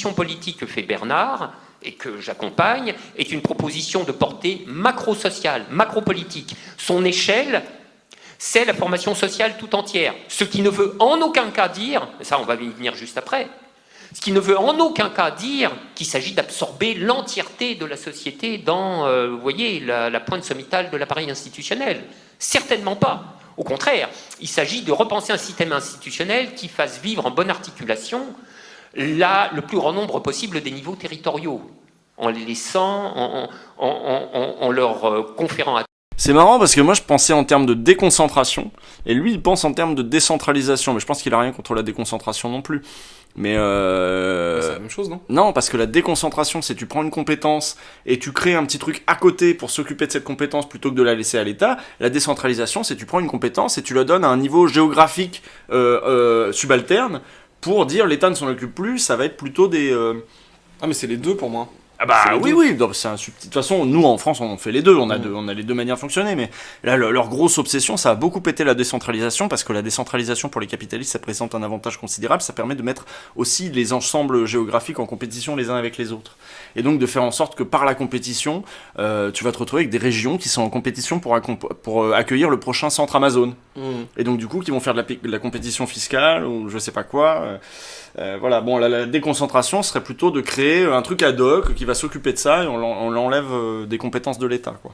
proposition politique que fait Bernard, et que j'accompagne, est une proposition de portée macro-sociale, macro-politique. Son échelle, c'est la formation sociale tout entière. Ce qui ne veut en aucun cas dire, ça on va y venir juste après, ce qui ne veut en aucun cas dire qu'il s'agit d'absorber l'entièreté de la société dans, vous voyez, la pointe sommitale de l'appareil institutionnel. Certainement pas. Au contraire, il s'agit de repenser un système institutionnel qui fasse vivre en bonne articulation le plus grand nombre possible des niveaux territoriaux, en les laissant, en leur conférant à... C'est marrant parce que moi je pensais en termes de déconcentration, et lui il pense en termes de décentralisation, mais je pense qu'il a rien contre la déconcentration non plus. Mais c'est la même chose, non? Non, parce que la déconcentration, c'est tu prends une compétence et tu crées un petit truc à côté pour s'occuper de cette compétence plutôt que de la laisser à l'État. La décentralisation, c'est tu prends une compétence et tu la donnes à un niveau géographique subalterne pour dire l'État ne s'en occupe plus, ça va être plutôt des... Ah, mais c'est les deux pour moi. Ah bah C'est les oui, deux. oui, donc, de toute façon, nous en France, on fait les deux, on a les deux manières de fonctionner, mais là, leur grosse obsession, ça a beaucoup été la décentralisation, parce que la décentralisation pour les capitalistes, ça présente un avantage considérable, ça permet de mettre aussi les ensembles géographiques en compétition les uns avec les autres. Et donc de faire en sorte que par la compétition, tu vas te retrouver avec des régions qui sont en compétition pour accueillir le prochain centre Amazon. Et donc du coup, qui vont faire de la compétition fiscale, ou je sais pas quoi... voilà, bon, la déconcentration serait plutôt de créer un truc ad hoc qui va s'occuper de ça et on l'enlève des compétences de l'État, quoi.